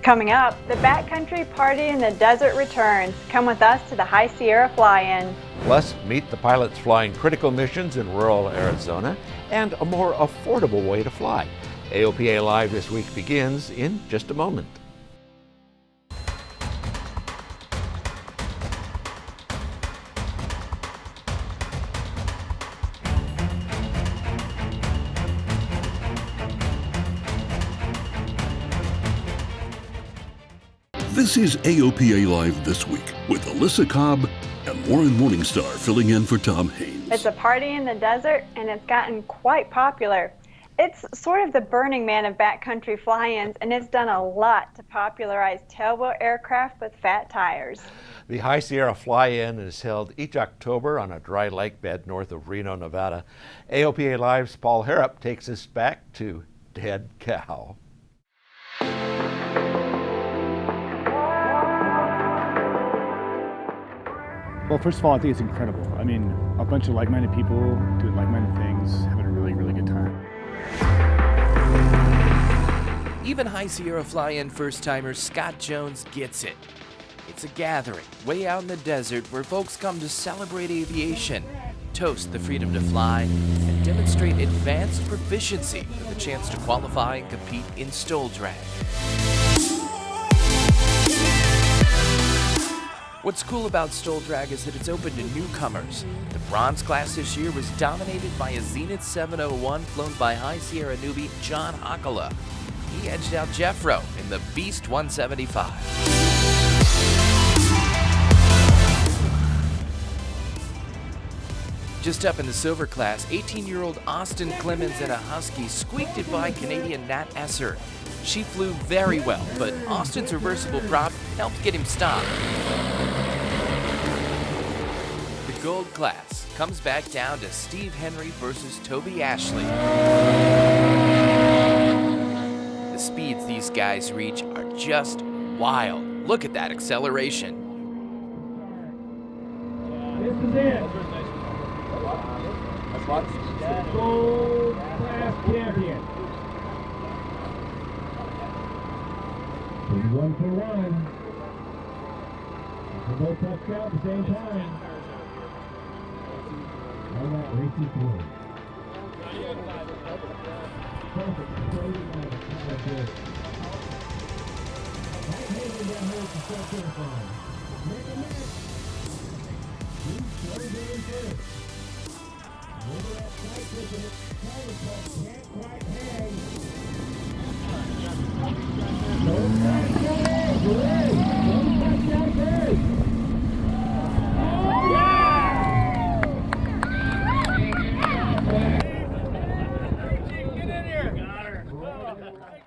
Coming up, the backcountry party in the desert returns. Come with us to the High Sierra Fly-In. Plus, meet the pilots flying critical missions in rural Arizona and a more affordable way to fly. AOPA Live this week begins in just a moment. This is AOPA Live This Week with Alyssa Cobb and Lauren Morningstar filling in for Tom Haynes. It's a party in the desert, and it's gotten quite popular. It's sort of the Burning Man of backcountry fly-ins, and it's done a lot to popularize tailboat aircraft with fat tires. The High Sierra Fly-In is held each October on a dry lake bed north of Reno, Nevada. AOPA Live's Paul Harrop takes us back to Dead Cow. Well, first of all, I think it's incredible. I mean, a bunch of like-minded people doing like-minded things, having a really, really good time. Even High Sierra Fly-In first-timer Scott Jones gets it. It's a gathering way out in the desert where folks come to celebrate aviation, toast the freedom to fly, and demonstrate advanced proficiency with a chance to qualify and compete in STOL drag. What's cool about STOL drag is that it's open to newcomers. The bronze class this year was dominated by a Zenith 701 flown by High Sierra newbie John Hakala. He edged out Jeffro in the Beast 175. Just up in the silver class, 18-year-old Austin Clemens and a Husky squeaked it by Canadian Nat Esser. She flew very well, but Austin's reversible prop helped get him stopped. The gold class comes back down to Steve Henry versus Toby Ashley. The speeds these guys reach are just wild. Look at that acceleration. This is it. Gold class champion. 1 for 1. They both touched out at the same time. All right, racing through. Perfect. That's good. That Hayden down here to start certifying. Make a match. He's so damn good. Over that tight pushing it. Power puck can't quite hang. Don't touch that edge. Don't touch that edge.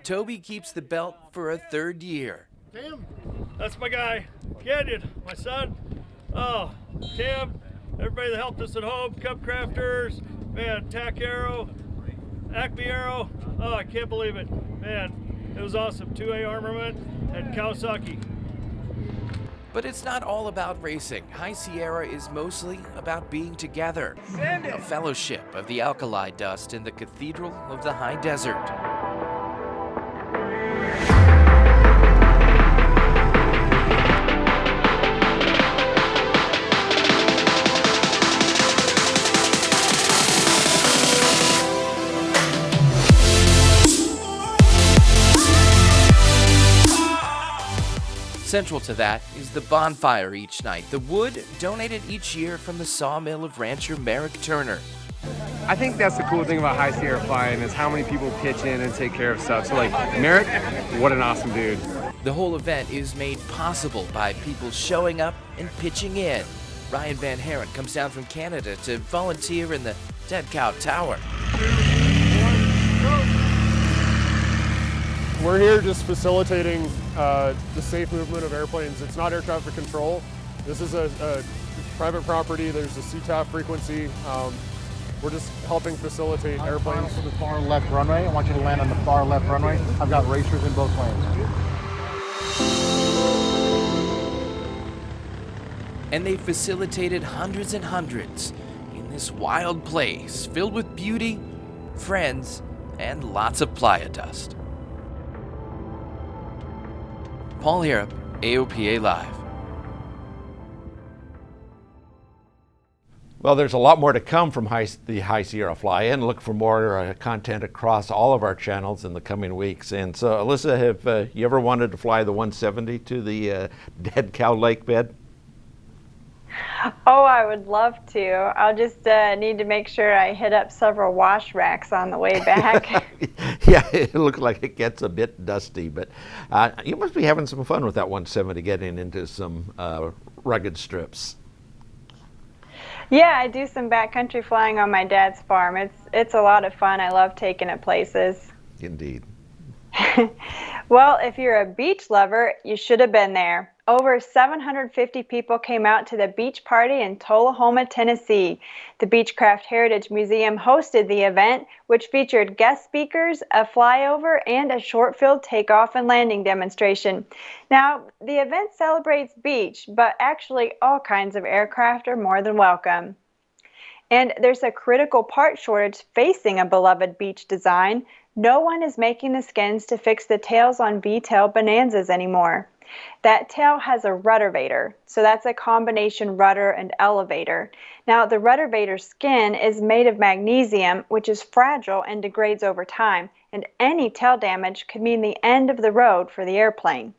Toby keeps the belt for a third year. Tim, that's my guy, Canyon, my son. Oh, Tim, everybody that helped us at home, Cub Crafters, man, Tac Arrow, Acme Arrow. Oh, I can't believe it. Man, it was awesome. 2A Armament and Kawasaki. But it's not all about racing. High Sierra is mostly about being together. A fellowship of the alkali dust in the Cathedral of the High Desert. Central to that is the bonfire each night. The wood donated each year from the sawmill of rancher Merrick Turner. I think that's the cool thing about High Sierra Fly-In is how many people pitch in and take care of stuff. So like Merrick, what an awesome dude. The whole event is made possible by people showing up and pitching in. Ryan Van Haren comes down from Canada to volunteer in the Dead Cow Tower. We're here just facilitating the safe movement of airplanes. It's not air traffic control. This is a private property. There's a CTAF frequency. We're just helping facilitate airplanes. To the far left runway. I want you to land on the far left runway. I've got racers in both lanes. And they facilitated hundreds and hundreds in this wild place filled with beauty, friends, and lots of playa dust. Paul Harrop, AOPA Live. Well, there's a lot more to come from the High Sierra Fly-In. Look for more content across all of our channels in the coming weeks. And so, Alyssa, have you ever wanted to fly the 170 to the Dead Cow Lake bed? Oh, I would love to. I'll just need to make sure I hit up several wash racks on the way back. Yeah, it looks like it gets a bit dusty, but you must be having some fun with that 170, getting into some rugged strips. Yeah, I do some backcountry flying on my dad's farm. It's a lot of fun. I love taking it places. Indeed. Well, if you're a beach lover, you should have been there. Over 750 people came out to the beach party in Tullahoma, Tennessee. The Beechcraft Heritage Museum hosted the event, which featured guest speakers, a flyover, and a short field takeoff and landing demonstration. Now, the event celebrates beach, but actually all kinds of aircraft are more than welcome. And there's a critical part shortage facing a beloved beach design. No one is making the skins to fix the tails on V-tail Bonanzas anymore. That tail has a ruddervator, so that's a combination rudder and elevator. Now, the ruddervator skin is made of magnesium, which is fragile and degrades over time, and any tail damage could mean the end of the road for the airplane.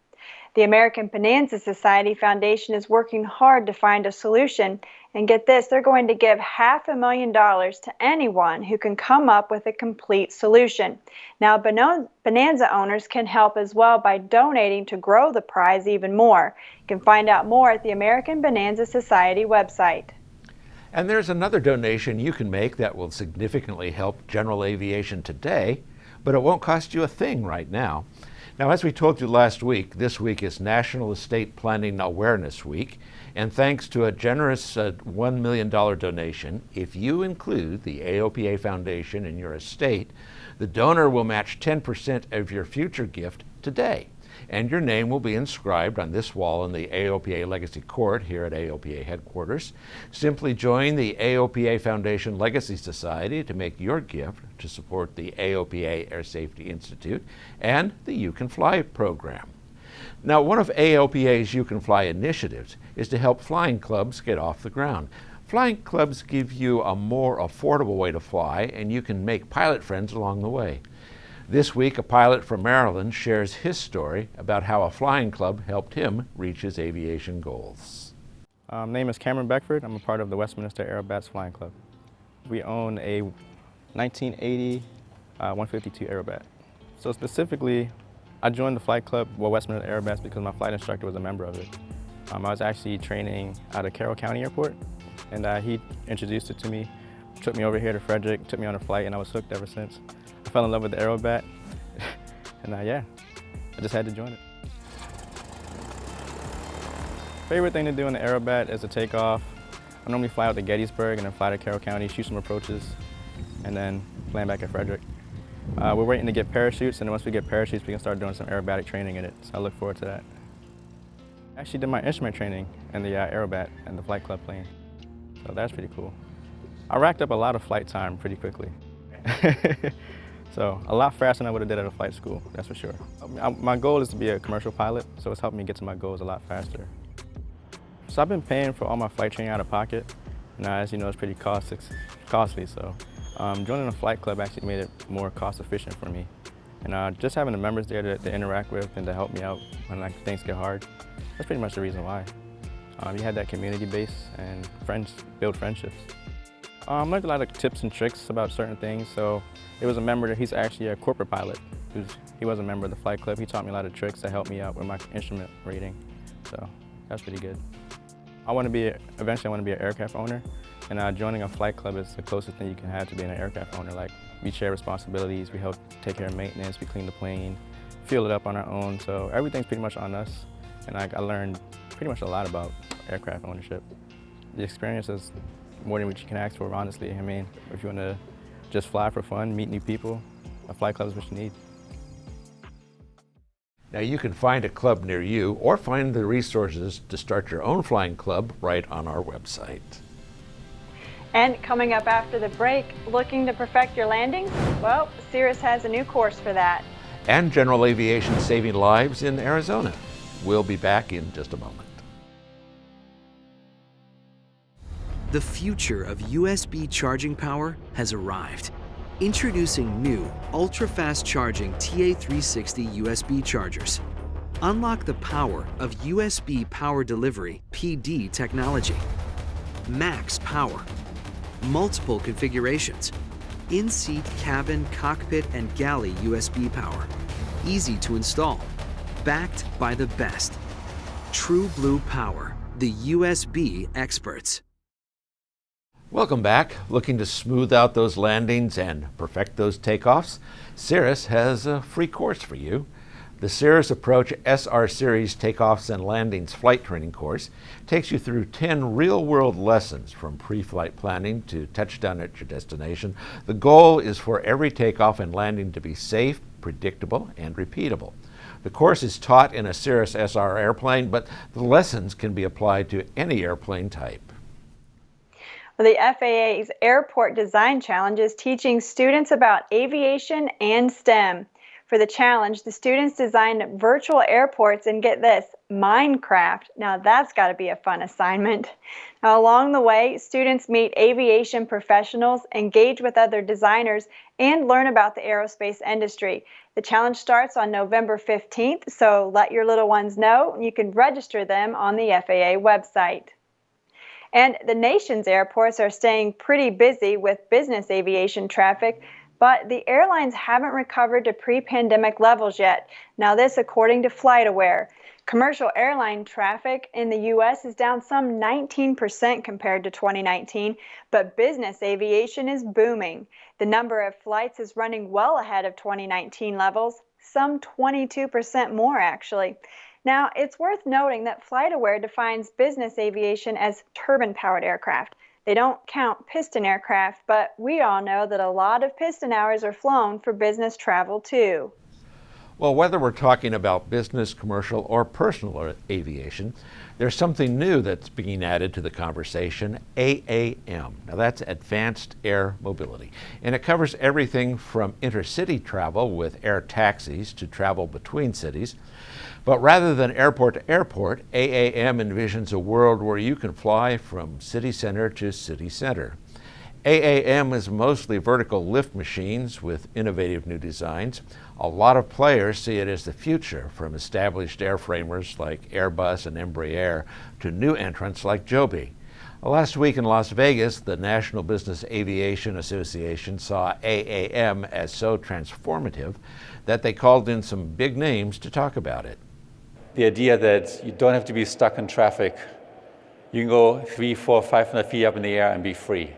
The American Bonanza Society Foundation is working hard to find a solution, and get this, they're going to give $500,000 to anyone who can come up with a complete solution. Now, Bonanza owners can help as well by donating to grow the prize even more. You can find out more at the American Bonanza Society website. And there's another donation you can make that will significantly help general aviation today, but it won't cost you a thing right now. Now, as we told you last week, this week is National Estate Planning Awareness Week, and thanks to a generous $1 million donation, if you include the AOPA Foundation in your estate, the donor will match 10% of your future gift today, and your name will be inscribed on this wall in the AOPA Legacy Court here at AOPA headquarters. Simply join the AOPA Foundation Legacy Society to make your gift to support the AOPA Air Safety Institute and the You Can Fly program. Now, one of AOPA's You Can Fly initiatives is to help flying clubs get off the ground. Flying clubs give you a more affordable way to fly, and you can make pilot friends along the way. This week, a pilot from Maryland shares his story about how a flying club helped him reach his aviation goals. My name is Cameron Beckford. I'm a part of the Westminster Aerobats Flying Club. We own a 1980 152 Aerobat. So specifically, I joined the flight club, Westminster Aerobats, because my flight instructor was a member of it. I was actually training out of Carroll County Airport, and he introduced it to me, took me over here to Frederick, took me on a flight, and I was hooked ever since. I fell in love with the Aerobat, and yeah, I just had to join it. Favorite thing to do in the Aerobat is to take off. I normally fly out to Gettysburg and then fly to Carroll County, shoot some approaches, and then land back at Frederick. We're waiting to get parachutes, and then once we get parachutes, we can start doing some aerobatic training in it, so I look forward to that. I actually did my instrument training in the Aerobat and the flight club plane, so that's pretty cool. I racked up a lot of flight time pretty quickly. So a lot faster than I would have did at a flight school, that's for sure. My goal is to be a commercial pilot, so it's helped me get to my goals a lot faster. So I've been paying for all my flight training out of pocket. Now, as you know, it's pretty costly, so joining a flight club actually made it more cost efficient for me. And just having the members there to interact with and to help me out when things get hard, that's pretty much the reason why. You had that community base and build friendships. I learned a lot of tips and tricks about certain things. So there was a member that he's actually a corporate pilot. He was a member of the flight club. He taught me a lot of tricks to help me out with my instrument rating. So that's pretty good. Eventually I want to be an aircraft owner. And joining a flight club is the closest thing you can have to being an aircraft owner. Like, we share responsibilities, we help take care of maintenance, we clean the plane, fuel it up on our own. So everything's pretty much on us. And I learned pretty much a lot about aircraft ownership. The experience is more than what you can ask for, honestly. I mean, if you want to just fly for fun, meet new people, a flight club is what you need. Now, you can find a club near you or find the resources to start your own flying club right on our website. And coming up after the break, looking to perfect your landings? Well, Cirrus has a new course for that. And general aviation saving lives in Arizona. We'll be back in just a moment. The future of USB charging power has arrived. Introducing new, ultra-fast charging TA360 USB chargers. Unlock the power of USB Power Delivery (PD) technology. Max power. Multiple configurations. In-seat cabin, cockpit, and galley USB power. Easy to install. Backed by the best. True Blue Power, the USB experts. Welcome back. Looking to smooth out those landings and perfect those takeoffs? Cirrus has a free course for you. The Cirrus Approach SR Series Takeoffs and Landings Flight Training course takes you through 10 real-world lessons from pre-flight planning to touchdown at your destination. The goal is for every takeoff and landing to be safe, predictable, and repeatable. The course is taught in a Cirrus SR airplane, but the lessons can be applied to any airplane type. The FAA's Airport Design Challenge is teaching students about aviation and STEM. For the challenge, the students designed virtual airports and, get this, Minecraft. Now that's got to be a fun assignment. Now along the way, students meet aviation professionals, engage with other designers, and learn about the aerospace industry. The challenge starts on November 15th, so let your little ones know. You can register them on the FAA website. And the nation's airports are staying pretty busy with business aviation traffic, but the airlines haven't recovered to pre-pandemic levels yet. Now this according to FlightAware. Commercial airline traffic in the U.S. is down some 19% compared to 2019, but business aviation is booming. The number of flights is running well ahead of 2019 levels, some 22% more actually. Now, it's worth noting that FlightAware defines business aviation as turbine-powered aircraft. They don't count piston aircraft, but we all know that a lot of piston hours are flown for business travel too. Well, whether we're talking about business, commercial, or personal aviation, there's something new that's being added to the conversation, AAM. Now that's Advanced Air Mobility, and it covers everything from intercity travel with air taxis to travel between cities. But rather than airport to airport, AAM envisions a world where you can fly from city center to city center. AAM is mostly vertical lift machines with innovative new designs. A lot of players see it as the future, from established airframers like Airbus and Embraer to new entrants like Joby. Last week in Las Vegas, the National Business Aviation Association saw AAM as so transformative that they called in some big names to talk about it. The idea that you don't have to be stuck in traffic. You can go 300, 400, 500 feet up in the air and be free.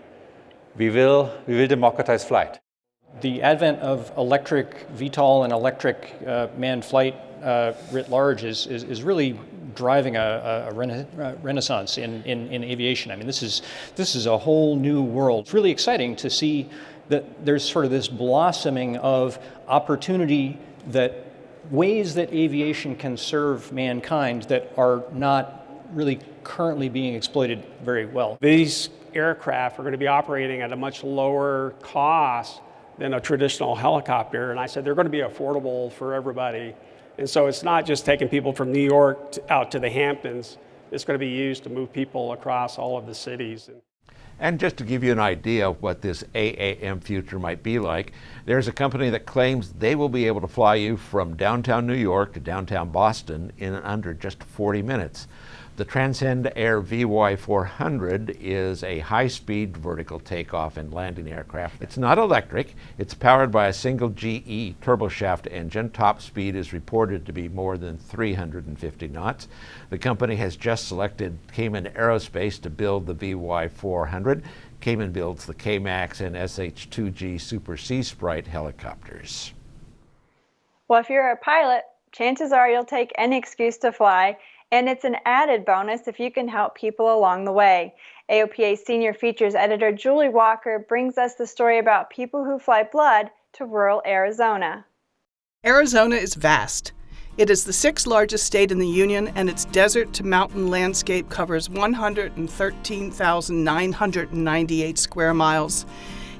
We will democratize flight. The advent of electric VTOL and electric manned flight writ large is really driving a renaissance in aviation. I mean, this is a whole new world. It's really exciting to see that there's sort of this blossoming of opportunity, that ways that aviation can serve mankind that are not really currently being exploited very well. These aircraft are going to be operating at a much lower cost than a traditional helicopter, and I said they're going to be affordable for everybody. And so it's not just taking people from New York out to the Hamptons. It's going to be used to move people across all of the cities. And just to give you an idea of what this AAM future might be like, there's a company that claims they will be able to fly you from downtown New York to downtown Boston in under just 40 minutes. The Transcend Air VY400 is a high-speed vertical takeoff and landing aircraft. It's not electric. It's powered by a single GE turboshaft engine. Top speed is reported to be more than 350 knots. The company has just selected Cayman Aerospace to build the VY400. Cayman builds the K-MAX and SH-2G Super Sea Sprite helicopters. Well, if you're a pilot, chances are you'll take any excuse to fly. And it's an added bonus if you can help people along the way. AOPA Senior Features Editor Julie Walker brings us the story about people who fly blood to rural Arizona. Arizona is vast. It is the 6th largest state in the Union, and its desert to mountain landscape covers 113,998 square miles.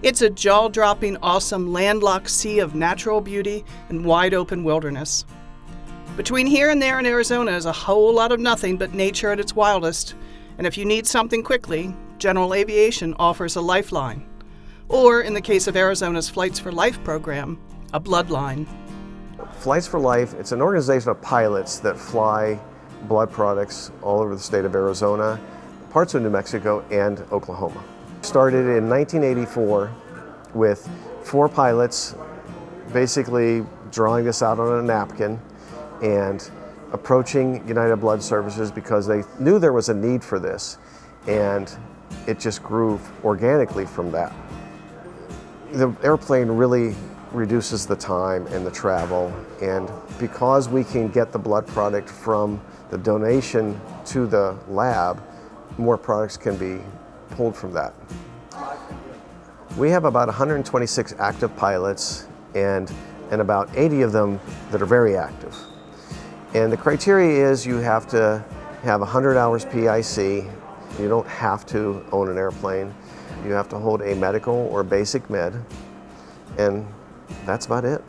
It's a jaw-dropping, awesome, landlocked sea of natural beauty and wide-open wilderness. Between here and there in Arizona is a whole lot of nothing but nature at its wildest. And if you need something quickly, General Aviation offers a lifeline. Or, in the case of Arizona's Flights for Life program, a bloodline. Flights for Life, it's an organization of pilots that fly blood products all over the state of Arizona, parts of New Mexico, and Oklahoma. Started in 1984 with 4 pilots basically drawing this out on a napkin and approaching United Blood Services because they knew there was a need for this, and it just grew organically from that. The airplane really reduces the time and the travel, and because we can get the blood product from the donation to the lab, more products can be pulled from that. We have about 126 active pilots and about 80 of them that are very active. And the criteria is you have to have 100 hours PIC. You don't have to own an airplane. You have to hold a medical or basic med, and that's about it.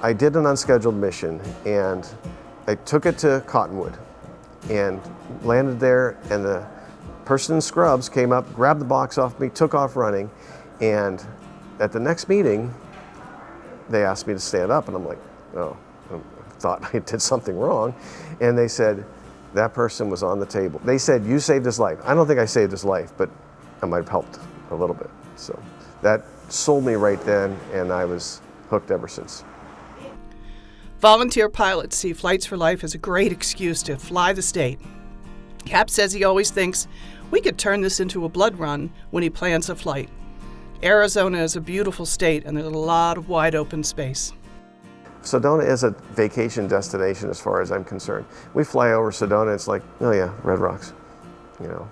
I did an unscheduled mission, and I took it to Cottonwood and landed there, and the person in scrubs came up, grabbed the box off me, took off running, and at the next meeting, they asked me to stand up, and I'm like, oh, I thought I did something wrong. And they said, that person was on the table. They said, you saved his life. I don't think I saved his life, but I might have helped a little bit. So that sold me right then, and I was hooked ever since. Volunteer pilots see Flights for Life as a great excuse to fly the state. Cap says he always thinks we could turn this into a blood run when he plans a flight. Arizona is a beautiful state, and there's a lot of wide open space. Sedona is a vacation destination as far as I'm concerned. We fly over Sedona, it's like, oh yeah, Red Rocks. You know,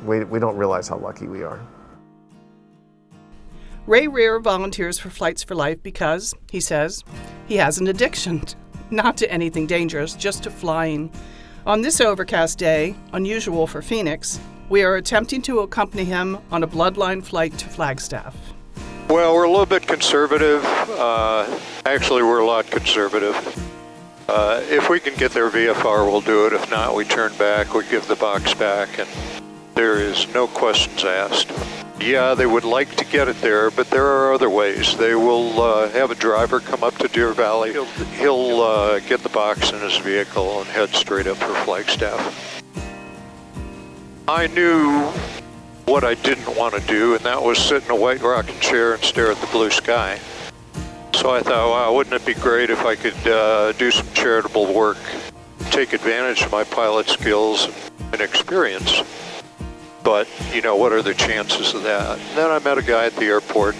we don't realize how lucky we are. Ray Rear volunteers for Flights for Life because, he says, he has an addiction, not to anything dangerous, just to flying. On this overcast day, unusual for Phoenix, we are attempting to accompany him on a bloodline flight to Flagstaff. Well, we're a little bit conservative. Actually, we're a lot conservative. If we can get their VFR, we'll do it. If not, we turn back, we give the box back, and there is no questions asked. Yeah, they would like to get it there, but there are other ways. They will have a driver come up to Deer Valley. He'll get the box in his vehicle and head straight up for Flagstaff. I knew what I didn't want to do, and that was sit in a white rocking chair and stare at the blue sky. So I thought, wow, wouldn't it be great if I could do some charitable work, take advantage of my pilot skills and experience. But, you know, what are the chances of that? And then I met a guy at the airport,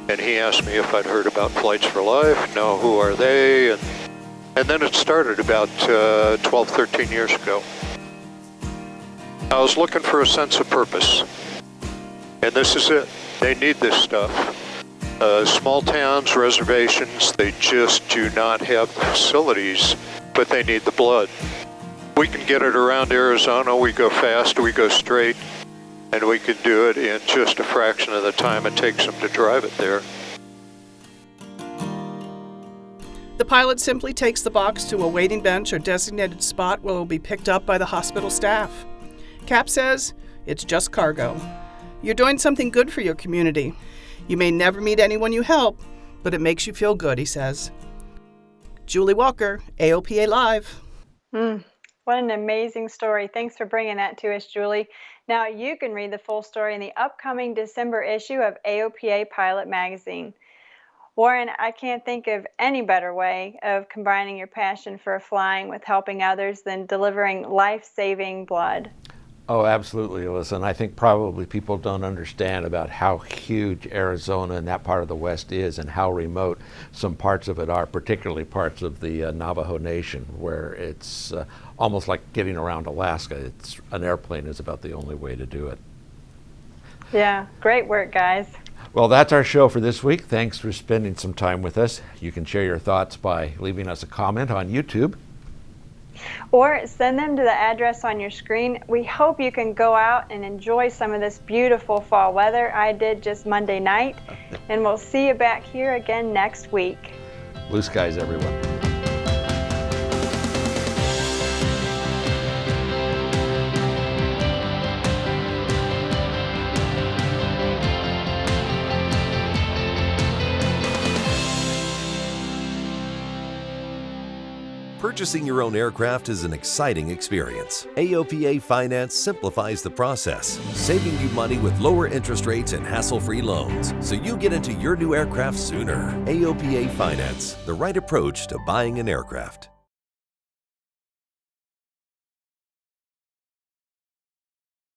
and he asked me if I'd heard about Flights for Life. No, who are they? And then it started about 12, 13 years ago. I was looking for a sense of purpose, and this is it. They need this stuff. Small towns, reservations, they just do not have the facilities, but they need the blood. We can get it around Arizona. We go fast, we go straight, and we can do it in just a fraction of the time it takes them to drive it there. The pilot simply takes the box to a waiting bench or designated spot where it will be picked up by the hospital staff. Cap says it's just cargo. You're doing something good for your community. You may never meet anyone you help, but it makes you feel good, he says. Julie Walker, AOPA Live. What an amazing story. Thanks for bringing that to us, Julie. Now you can read the full story in the upcoming December issue of AOPA Pilot Magazine. Warren, I can't think of any better way of combining your passion for flying with helping others than delivering life-saving blood. Oh, absolutely, Alyssa. And I think probably people don't understand about how huge Arizona and that part of the West is and how remote some parts of it are, particularly parts of the Navajo Nation, where it's almost like getting around Alaska. An airplane is about the only way to do it. Yeah, great work, guys. Well, that's our show for this week. Thanks for spending some time with us. You can share your thoughts by leaving us a comment on YouTube, or send them to the address on your screen. We hope you can go out and enjoy some of this beautiful fall weather. I did just Monday night, and we'll see you back here again next week. Blue skies, everyone. Purchasing your own aircraft is an exciting experience. AOPA Finance simplifies the process, saving you money with lower interest rates and hassle-free loans, so you get into your new aircraft sooner. AOPA Finance, the right approach to buying an aircraft.